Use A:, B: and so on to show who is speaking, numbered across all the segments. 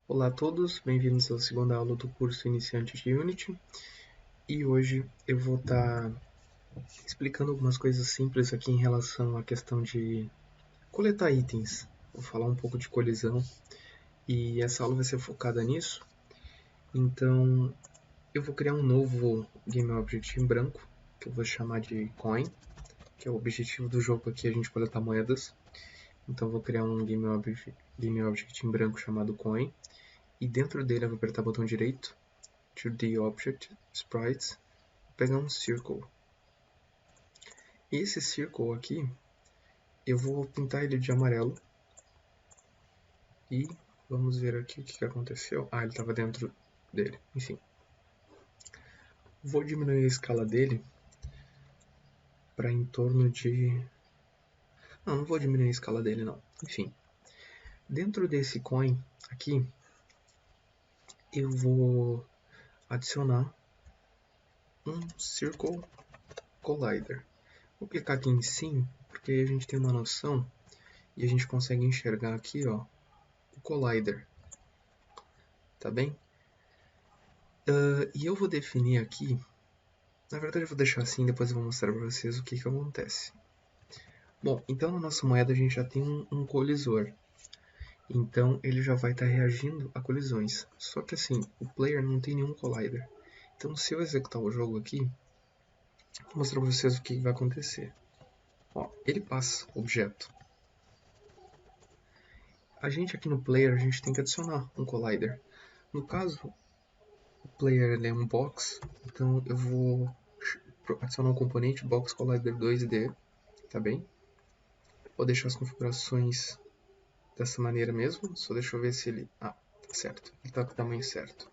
A: Olá a todos, bem-vindos à segunda aula do curso Iniciante de Unity. E hoje eu vou estar explicando algumas coisas simples aqui em relação à questão de coletar itens. Vou falar um pouco de colisão e essa aula vai ser focada nisso. Então eu vou criar um novo Game Object em branco, que eu vou chamar de Coin, que é o objetivo do jogo aqui, a gente coletar moedas. Então eu vou criar um Game Object em branco chamado Coin. E dentro dele eu vou apertar o botão direito, to the Object, Sprites, pegar um Circle. Esse Circle aqui, eu vou pintar ele de amarelo. E vamos ver aqui o que aconteceu. Ele estava dentro dele, enfim. Vou diminuir a escala dele para em torno de... Não vou diminuir a escala dele não, enfim. Dentro desse coin aqui, eu vou adicionar um Circle Collider. Vou clicar aqui em Sim, porque aí a gente tem uma noção e a gente consegue enxergar aqui, ó, o Collider, tá bem? E eu vou definir aqui, na verdade eu vou deixar assim, depois eu vou mostrar para vocês o que acontece. Bom, então na nossa moeda a gente já tem um colisor, então ele já vai estar reagindo a colisões. Só que assim, o player não tem nenhum collider. Então se eu executar o jogo aqui, vou mostrar para vocês o que vai acontecer. Ó, ele passa objeto. A gente aqui no player, a gente tem que adicionar um collider. No caso, o player ele é um box, então eu vou adicionar um componente box collider 2D, tá bem? Vou deixar as configurações dessa maneira mesmo, só deixa eu ver se ele... tá certo, ele tá com o tamanho certo.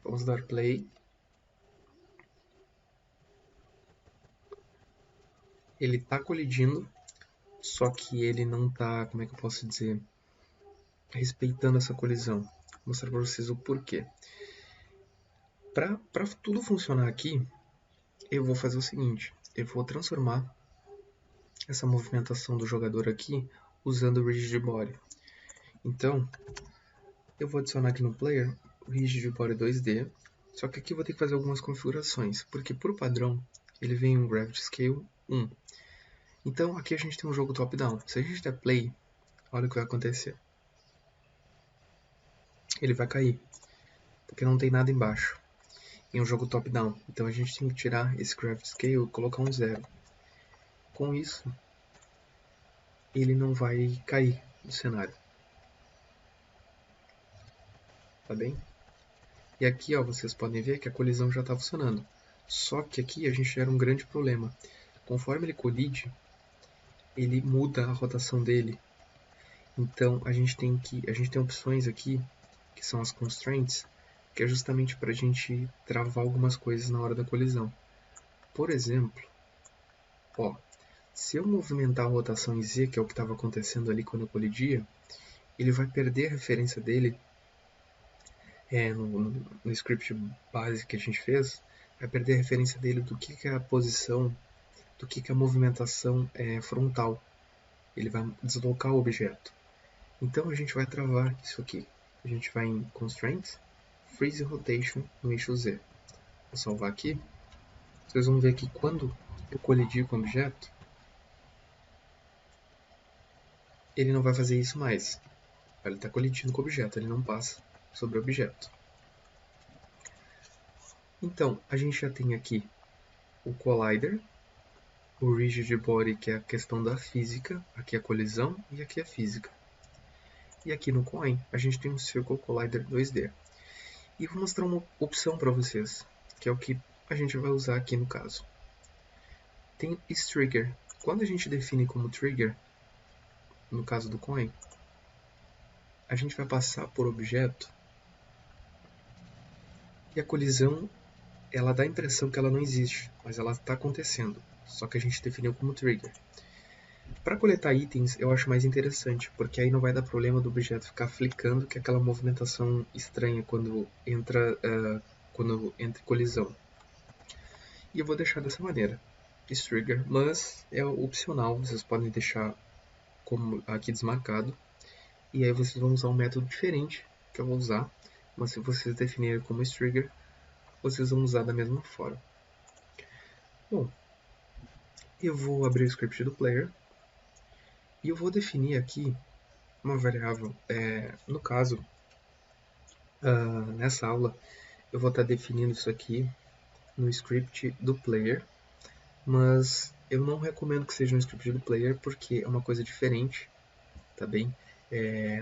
A: Vamos dar play. Ele tá colidindo, só que ele não tá, como é que eu posso dizer, respeitando essa colisão. Vou mostrar para vocês o porquê. Para tudo funcionar aqui, eu vou fazer o seguinte, eu vou transformar essa movimentação do jogador aqui usando o Rigid Body. Então, eu vou adicionar aqui no player o Rigid Body 2D, só que aqui eu vou ter que fazer algumas configurações, porque por padrão ele vem um Gravity Scale 1. Então aqui a gente tem um jogo top-down. Se a gente der play, olha o que vai acontecer. Ele vai cair, porque não tem nada embaixo. Em um jogo top-down, então a gente tem que tirar esse Gravity Scale e colocar um 0. Com isso, ele não vai cair do cenário. Tá bem? E aqui ó, vocês podem ver que a colisão já está funcionando. Só que aqui a gente gera um grande problema. Conforme ele colide, ele muda a rotação dele. Então a gente tem opções aqui, que são as constraints, que é justamente para a gente travar algumas coisas na hora da colisão. Por exemplo, ó, se eu movimentar a rotação em Z, que é o que estava acontecendo ali quando eu colidia, ele vai perder a referência dele no script base que a gente fez, vai perder a referência dele do que é a posição, do que é a movimentação frontal. Ele vai deslocar o objeto. Então a gente vai travar isso aqui. A gente vai em Constraints, Freeze Rotation no eixo Z. Vou salvar aqui. Vocês vão ver que quando eu colidir com o objeto, ele não vai fazer isso mais. Ele está colidindo com o objeto, ele não passa sobre o objeto. Então, a gente já tem aqui o Collider, o Rigid Body, que é a questão da física, aqui é a colisão e aqui é a física. E aqui no Coin, a gente tem um Circle Collider 2D. E vou mostrar uma opção para vocês, que é o que a gente vai usar aqui no caso. Tem Trigger. Quando a gente define como Trigger, no caso do Coin, a gente vai passar por objeto e a colisão ela dá a impressão que ela não existe, mas ela está acontecendo, só que a gente definiu como Trigger. Para coletar itens eu acho mais interessante, porque aí não vai dar problema do objeto ficar flicando, que é aquela movimentação estranha quando entra colisão. E eu vou deixar dessa maneira, Trigger, mas é opcional, vocês podem deixar como aqui desmarcado. E aí vocês vão usar um método diferente que eu vou usar, mas se vocês definirem como trigger, vocês vão usar da mesma forma. Bom, eu vou abrir o script do player e eu vou definir aqui uma variável. No caso, nessa aula, eu vou estar definindo isso aqui no script do player, mas eu não recomendo que seja um script do player porque é uma coisa diferente, tá bem?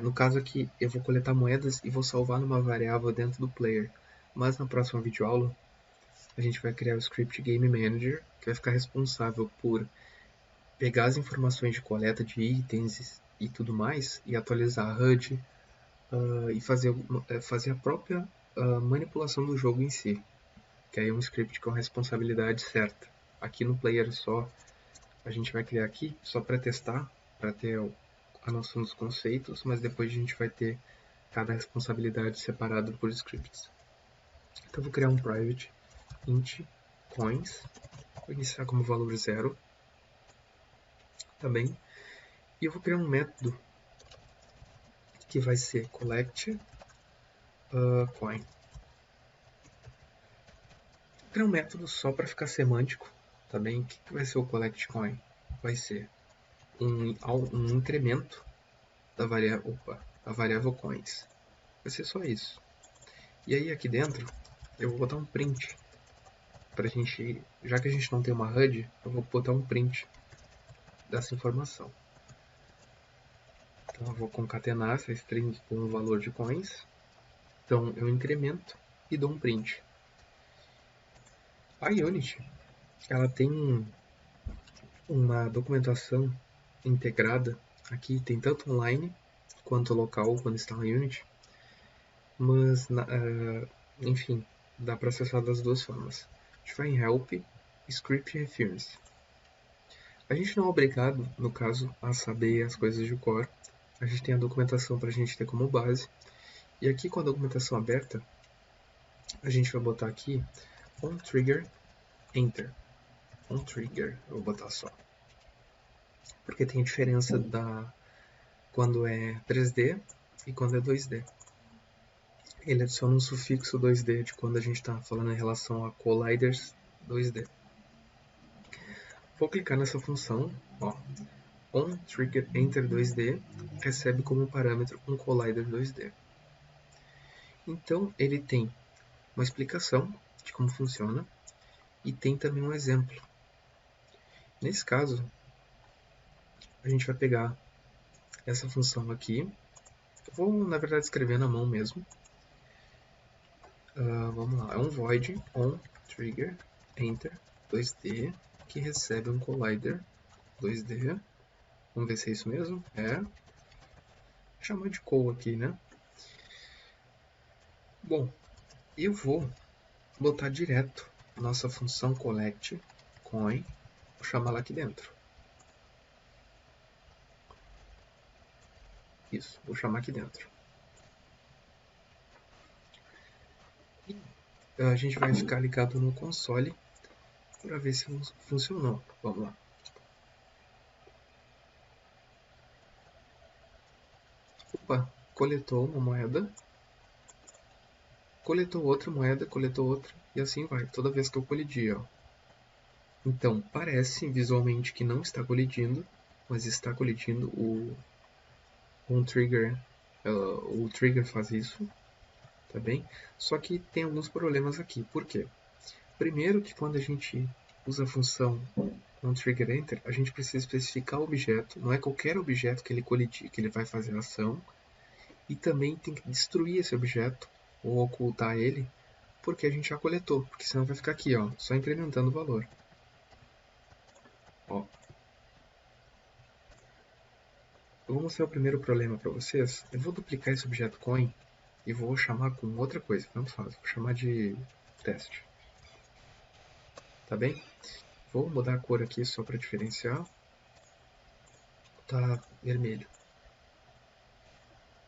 A: No caso aqui, eu vou coletar moedas e vou salvar numa variável dentro do player, mas na próxima videoaula a gente vai criar o script Game Manager, que vai ficar responsável por pegar as informações de coleta de itens e tudo mais e atualizar a HUD e fazer a própria manipulação do jogo em si, que aí é um script com a responsabilidade certa. Aqui no player só a gente vai criar aqui só para testar, para ter a noção dos conceitos, mas depois a gente vai ter cada responsabilidade separada por scripts. Então eu vou criar um private int coins, vou iniciar como valor 0, tá bem? E eu vou criar um método que vai ser collect coin. Vou criar um método só para ficar semântico, tá bem? O que vai ser o collect coin? Vai ser um incremento da variável coins. Vai ser só isso. E aí aqui dentro eu vou botar um print pra gente, já que a gente não tem uma HUD, eu vou botar um print dessa informação. Então eu vou concatenar essa string com o valor de coins. Então eu incremento e dou um print. A Unity, ela tem uma documentação integrada aqui, tem tanto online quanto local quando está na Unity, mas enfim, dá para acessar das duas formas. A gente vai em Help, Script Reference. A gente não é obrigado, no caso, a saber as coisas de cor. A gente tem a documentação para a gente ter como base. E aqui com a documentação aberta, a gente vai botar aqui onTrigger Enter. OnTrigger, eu vou botar só. Porque tem a diferença quando é 3D e quando é 2D. Ele adiciona um sufixo 2D de quando a gente está falando em relação a colliders 2D. Vou clicar nessa função, ó, onTriggerEnter2D recebe como parâmetro um collider 2D. Então ele tem uma explicação de como funciona e tem também um exemplo. Nesse caso, a gente vai pegar essa função aqui. Eu vou, na verdade, escrever na mão mesmo. Vamos lá, é um void onTriggerEnter2D que recebe um collider 2D. Vamos ver se é isso mesmo. Vou chamar de call aqui, né? Bom, eu vou botar direto nossa função collect coin, vou chamar lá aqui dentro. Isso, vou chamar aqui dentro. E a gente vai ficar ligado no console para ver se funcionou. Vamos lá. Opa, coletou uma moeda, coletou outra moeda, coletou outra, e assim vai, toda vez que eu colidir, ó. Então, parece visualmente que não está colidindo, mas está colidindo. O trigger faz isso, tá bem? Só que tem alguns problemas aqui. Por quê? Primeiro que quando a gente usa a função onTriggerEnter, a gente precisa especificar o objeto, não é qualquer objeto que ele colidir que ele vai fazer a ação, e também tem que destruir esse objeto ou ocultar ele, porque a gente já coletou, porque senão vai ficar aqui, ó, só incrementando o valor. Ó. Eu vou mostrar o primeiro problema para vocês. Eu vou duplicar esse objeto coin e vou chamar com outra coisa. Vamos fazer, vou chamar de teste. Tá bem? Vou mudar a cor aqui só para diferenciar. Tá vermelho.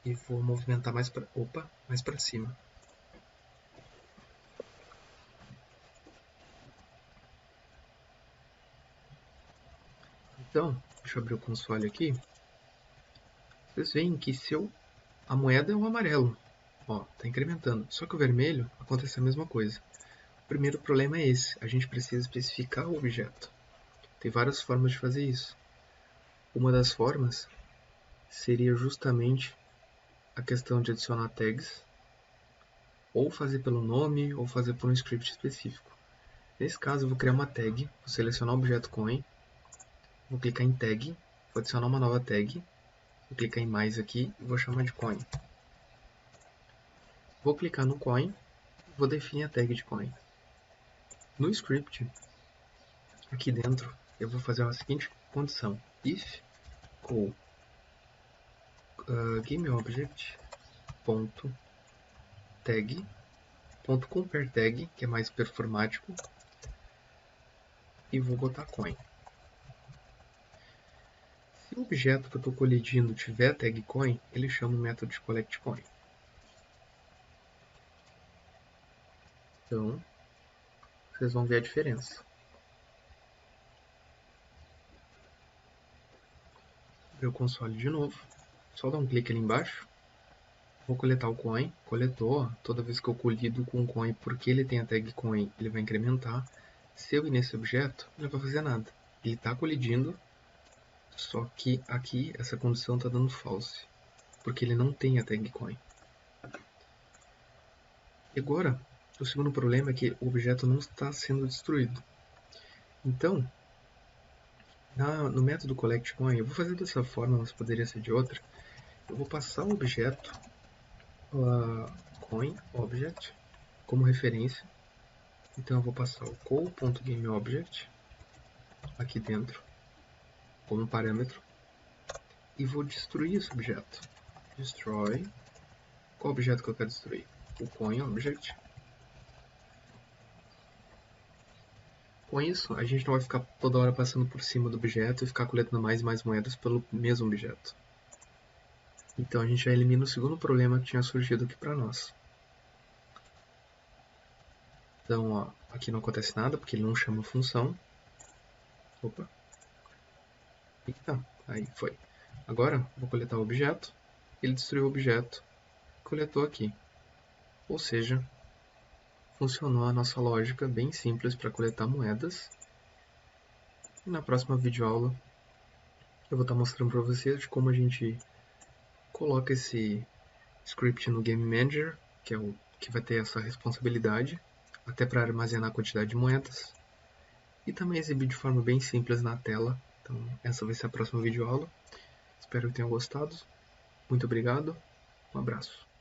A: E vou movimentar mais para cima. Então, deixa eu abrir o console aqui. Vocês veem que a moeda é o amarelo, ó, está incrementando. Só que o vermelho acontece a mesma coisa. O primeiro problema é esse, a gente precisa especificar o objeto. Tem várias formas de fazer isso. Uma das formas seria justamente a questão de adicionar tags, ou fazer pelo nome, ou fazer por um script específico. Nesse caso, eu vou criar uma tag, vou selecionar o objeto coin, vou clicar em tag, vou adicionar uma nova tag, vou clicar em mais aqui e vou chamar de coin. Vou clicar no coin, vou definir a tag de coin. No script, aqui dentro, eu vou fazer a seguinte condição: if ou GameObject.tag.compareTag, que é mais performático, e vou botar coin. Se o objeto que eu estou colidindo tiver tag coin, ele chama o método de collectCoin. Então, vocês vão ver a diferença. Abrir o console de novo, só dar um clique ali embaixo. Vou coletar o coin, coletou, toda vez que eu colido com o coin, porque ele tem a tag coin, ele vai incrementar. Se eu ir nesse objeto, não vai fazer nada. Ele está colidindo, só que aqui essa condição está dando false, porque ele não tem a tag coin. E agora, o segundo problema é que o objeto não está sendo destruído. Então, no método collectCoin, eu vou fazer dessa forma, mas poderia ser de outra. Eu vou passar o objeto coin object como referência. Então eu vou passar o call.gameObject aqui dentro como parâmetro e vou destruir esse objeto. Destroy. Qual objeto que eu quero destruir? O coin object. Com isso, a gente não vai ficar toda hora passando por cima do objeto e ficar coletando mais e mais moedas pelo mesmo objeto. Então a gente já elimina o segundo problema que tinha surgido aqui para nós. Então, ó, aqui não acontece nada porque ele não chama função. Opa. Eita, aí foi. Agora, vou coletar o objeto. Ele destruiu o objeto. Coletou aqui. Ou seja, funcionou a nossa lógica bem simples para coletar moedas. E na próxima videoaula eu vou estar mostrando para vocês de como a gente coloca esse script no Game Manager, que é o que vai ter essa responsabilidade, até para armazenar a quantidade de moedas, e também exibir de forma bem simples na tela. Então essa vai ser a próxima videoaula. Espero que tenham gostado. Muito obrigado. Um abraço.